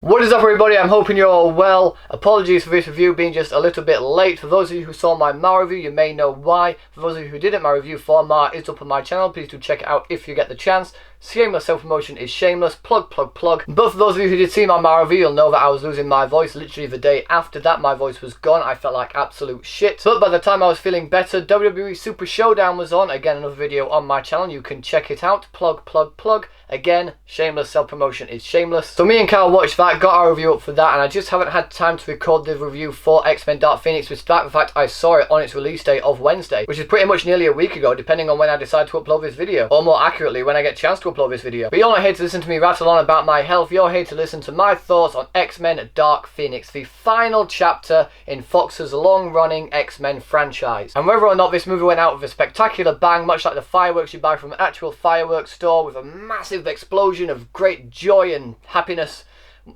What is up, everybody? I'm hoping you're all well. Apologies for this review being just a little bit late. For those of you who saw my Ma review, you may know why. For those of you who didn't, my review for Ma is up on my channel. Please do check it out if you get the chance. Shameless self-promotion is shameless. Plug, plug, plug. But for those of you who did see my Ma review, you'll know that I was losing my voice. Literally the day after that, my voice was gone. I felt like absolute shit. But by the time I was feeling better, WWE Super Showdown was on. Again, another video on my channel. You can check it out. Plug, plug, plug. Again, shameless self-promotion is shameless. So me and Kyle watched that, got our review up for that, and I just haven't had time to record the review for X-Men Dark Phoenix, despite the fact I saw it on its release date of Wednesday, which is pretty much nearly a week ago, depending on when I decide to upload this video, or more accurately, when I get a chance to upload this video. But you're not here to listen to me rattle on about my health, you're here to listen to my thoughts on X-Men Dark Phoenix, the final chapter in Fox's long-running X-Men franchise. And whether or not this movie went out with a spectacular bang, much like the fireworks you buy from an actual fireworks store, with a massive explosion of great joy and happiness.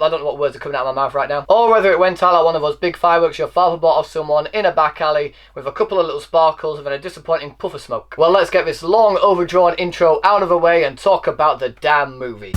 I don't know what words are coming out of my mouth right now. Or whether it went out like one of those big fireworks your father bought off someone in a back alley with a couple of little sparkles and then a disappointing puff of smoke. Well, let's get this long overdrawn intro out of the way and talk about the damn movie.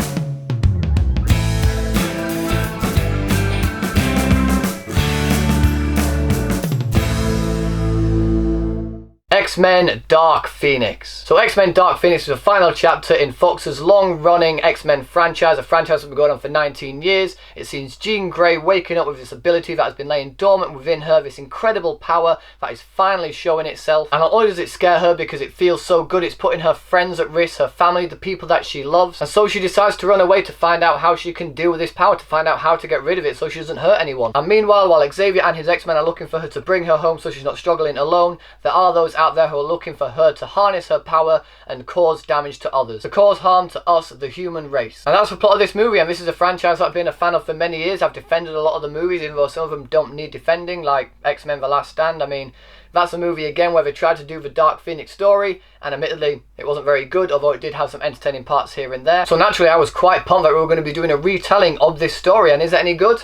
X-Men Dark Phoenix. So X-Men Dark Phoenix is the final chapter in Fox's long-running X-Men franchise, a franchise that's been going on for 19 years. It sees Jean Grey waking up with this ability that has been laying dormant within her, this incredible power that is finally showing itself. And not only does it scare her because it feels so good, it's putting her friends at risk, her family, the people that she loves. And so she decides to run away to find out how she can deal with this power, to find out how to get rid of it so she doesn't hurt anyone. And meanwhile, while Xavier and his X-Men are looking for her to bring her home so she's not struggling alone, there are those out there who are looking for her to harness her power and cause damage to others, to cause harm to us, the human race. And that's the plot of this movie, and this is a franchise that I've been a fan of for many years. I've defended a lot of the movies, even though some of them don't need defending, like X-Men The Last Stand. I mean, that's a movie again where they tried to do the Dark Phoenix story, and admittedly it wasn't very good, although it did have some entertaining parts here and there. So naturally I was quite pumped that we were going to be doing a retelling of this story, and is it any good?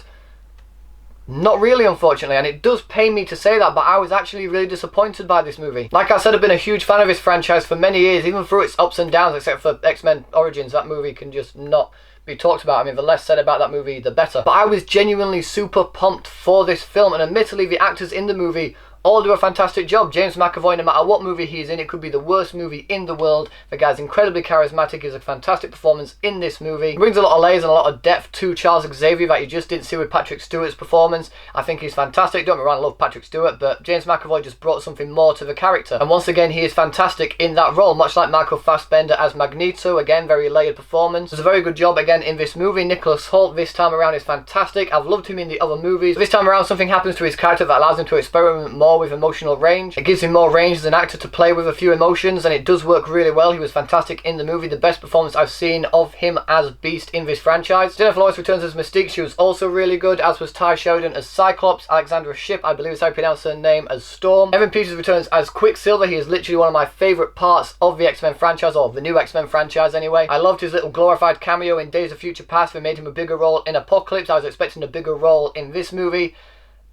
Not really, unfortunately, and it does pain me to say that, but I was actually really disappointed by this movie. Like I said, I've been a huge fan of this franchise for many years, even through its ups and downs, except for X-Men Origins. That movie can just not be talked about. I mean, the less said about that movie, the better. But I was genuinely super pumped for this film, and admittedly, the actors in the movie all do a fantastic job. James McAvoy, no matter what movie he's in, it could be the worst movie in the world. The guy's incredibly charismatic, is a fantastic performance in this movie. He brings a lot of layers and a lot of depth to Charles Xavier that you just didn't see with Patrick Stewart's performance. I think he's fantastic. Don't get me wrong, I love Patrick Stewart, but James McAvoy just brought something more to the character. And once again, he is fantastic in that role, much like Michael Fassbender as Magneto. Again, very layered performance. Does a very good job again in this movie. Nicholas Holt this time around is fantastic. I've loved him in the other movies. This time around, something happens to his character that allows him to experiment more with emotional range. It gives him more range as an actor to play with a few emotions, and it does work really well. He was fantastic in the movie. The best performance I've seen of him as Beast in this franchise. Jennifer Lawrence returns as Mystique. She was also really good, as was Tye Sheridan as Cyclops. Alexandra Shipp, I believe is how you pronounce her name, as Storm. Evan Peters returns as Quicksilver. He is literally one of my favourite parts of the X-Men franchise, or the new X-Men franchise anyway. I loved his little glorified cameo in Days of Future Past. They made him a bigger role in Apocalypse. I was expecting a bigger role in this movie,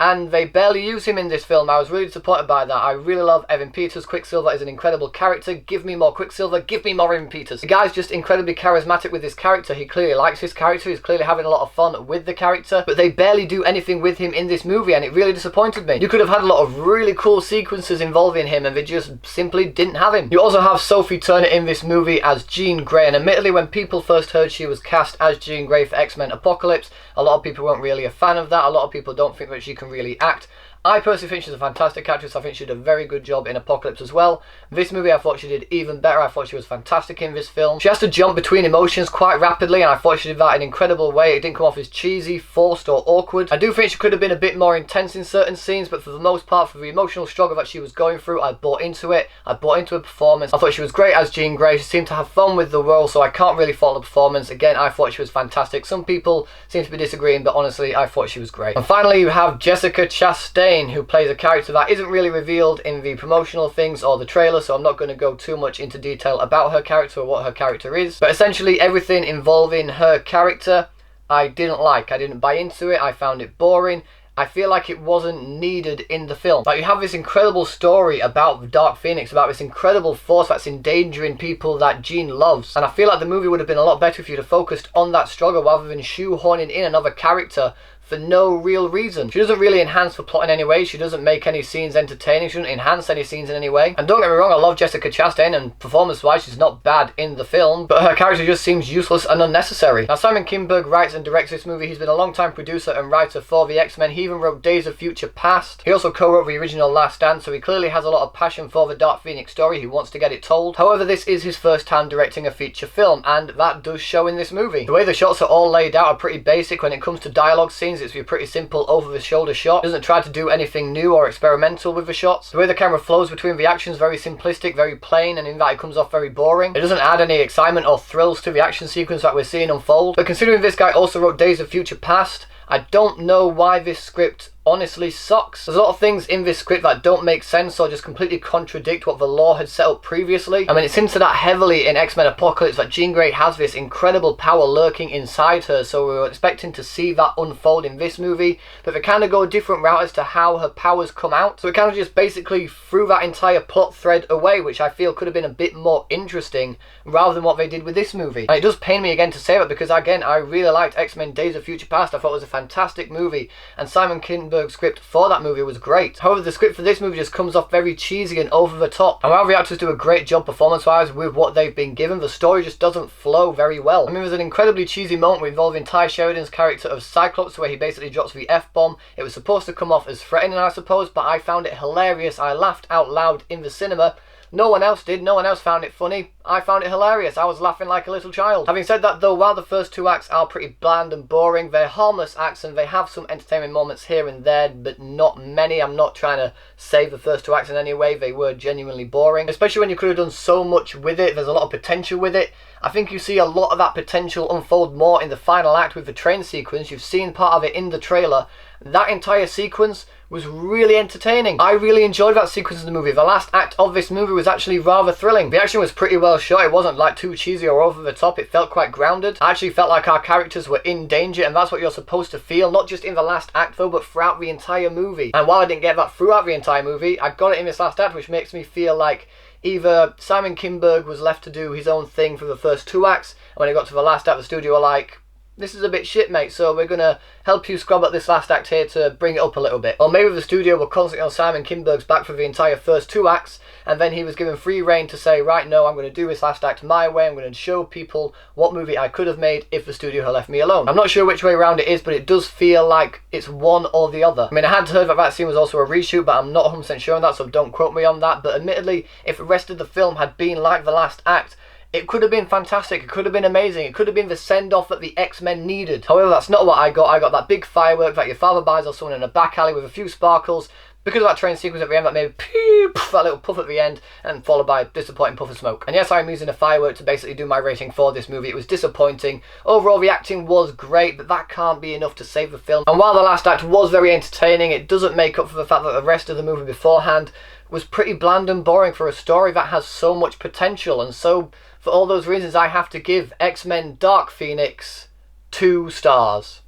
and they barely use him in this film. I was really disappointed by that. I really love Evan Peters. Quicksilver is an incredible character. Give me more Quicksilver. Give me more Evan Peters. The guy's just incredibly charismatic with this character. He clearly likes his character. He's clearly having a lot of fun with the character. But they barely do anything with him in this movie, and it really disappointed me. You could have had a lot of really cool sequences involving him, and they just simply didn't have him. You also have Sophie Turner in this movie as Jean Grey, and admittedly when people first heard she was cast as Jean Grey for X-Men Apocalypse, a lot of people weren't really a fan of that. A lot of people don't think that she can really act. I personally think she's a fantastic actress. I think she did a very good job in Apocalypse as well. This movie I thought she did even better. I thought she was fantastic in this film. She has to jump between emotions quite rapidly, and I thought she did that in an incredible way. It didn't come off as cheesy, forced or awkward. I do think she could have been a bit more intense in certain scenes, but for the most part, for the emotional struggle that she was going through, I bought into it. I bought into her performance. I thought she was great as Jean Grey. She seemed to have fun with the role, so I can't really fault the performance. Again, I thought she was fantastic. Some people seem to be disagreeing, but honestly, I thought she was great. And finally, you have Jessica Chastain, who plays a character that isn't really revealed in the promotional things or the trailer, so I'm not going to go too much into detail about her character or what her character is. But essentially everything involving her character I didn't like. I didn't buy into it. I found it boring. I feel like it wasn't needed in the film. Like, you have this incredible story about the Dark Phoenix, about this incredible force that's endangering people that Jean loves, and I feel like the movie would have been a lot better if you'd have focused on that struggle rather than shoehorning in another character for no real reason. She doesn't really enhance the plot in any way. She doesn't make any scenes entertaining. She doesn't enhance any scenes in any way. And don't get me wrong, I love Jessica Chastain, and performance-wise she's not bad in the film, but her character just seems useless and unnecessary. Now, Simon Kinberg writes and directs this movie. He's been a long-time producer and writer for the X-Men. He even wrote Days of Future Past. He also co-wrote the original Last Stand, so he clearly has a lot of passion for the Dark Phoenix story. He wants to get it told. However, this is his first time directing a feature film, and that does show in this movie. The way the shots are all laid out are pretty basic. When it comes to dialogue scenes, it's pretty simple over the shoulder shot. It doesn't try to do anything new or experimental with the shots. The way the camera flows between the actions is very simplistic, very plain, and in that it comes off very boring. It doesn't add any excitement or thrills to the action sequence that we're seeing unfold. But considering this guy also wrote Days of Future Past, I don't know why this script honestly sucks. There's a lot of things in this script that don't make sense or just completely contradict what the lore had set up previously. I mean, it's hinted at heavily in X-Men Apocalypse that Jean Grey has this incredible power lurking inside her, so we were expecting to see that unfold in this movie, but they kind of go a different route as to how her powers come out. So it kind of just basically threw that entire plot thread away, which I feel could have been a bit more interesting rather than what they did with this movie. And it does pain me again to say that, because again, I really liked X-Men Days of Future Past. I thought it was a fantastic movie, and Simon Kinberg's script for that movie was great. However, the script for this movie just comes off very cheesy and over the top, and while the actors do a great job performance-wise with what they've been given, the story just doesn't flow very well. I mean, there's an incredibly cheesy moment involving Tye Sheridan's character of Cyclops where he basically drops the F-bomb. It was supposed to come off as threatening, I suppose, but I found it hilarious. I laughed out loud in the cinema. No one else did. No one else found it funny. I found it hilarious. I was laughing like a little child. Having said that though, while the first two acts are pretty bland and boring, they're harmless acts and they have some entertainment moments here and there, but not many. I'm not trying to save the first two acts in any way. They were genuinely boring, especially when you could have done so much with it. There's a lot of potential with it. I think you see a lot of that potential unfold more in the final act with the train sequence. You've seen part of it in the trailer. That entire sequence was really entertaining. I really enjoyed that sequence in the movie. The last act of this movie was actually rather thrilling. The action was pretty well shot. It wasn't like too cheesy or over the top. It felt quite grounded. I actually felt like our characters were in danger, and that's what you're supposed to feel, not just in the last act though, but throughout the entire movie. And while I didn't get that throughout the entire movie, I got it in this last act, which makes me feel like either Simon Kinberg was left to do his own thing for the first two acts, and when it got to the last act, the studio were like, this is a bit shit, mate, so we're gonna help you scrub up this last act here to bring it up a little bit. Or maybe the studio were constantly on Simon Kinberg's back for the entire first two acts, and then he was given free rein to say, right, no, I'm gonna do this last act my way. I'm gonna show people what movie I could have made if the studio had left me alone. I'm not sure which way around it is, but it does feel like it's one or the other. I mean, I had heard that that scene was also a reshoot, but I'm not 100% sure on that, so don't quote me on that. But admittedly, if the rest of the film had been like the last act, it could have been fantastic, it could have been amazing, it could have been the send-off that the X-Men needed. However, that's not what I got. I got that big firework that your father buys or someone in a back alley with a few sparkles, because of that train sequence at the end that made that little puff at the end, and followed by a disappointing puff of smoke. And yes, I'm using a firework to basically do my rating for this movie. It was disappointing. Overall, the acting was great, but that can't be enough to save the film. And while the last act was very entertaining, it doesn't make up for the fact that the rest of the movie beforehand was pretty bland and boring for a story that has so much potential. And so, for all those reasons, I have to give X-Men Dark Phoenix 2 stars.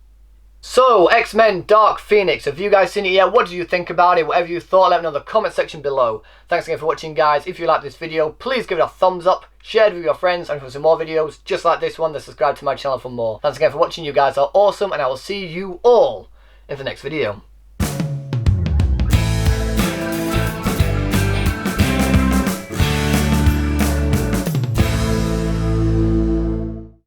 So, X-Men Dark Phoenix, have you guys seen it yet? What did you think about it? Whatever you thought, let me know in the comment section below. Thanks again for watching, guys. If you liked this video, please give it a thumbs up, share it with your friends, and for some more videos just like this one, then subscribe to my channel for more. Thanks again for watching. You guys are awesome, and I will see you all in the next video.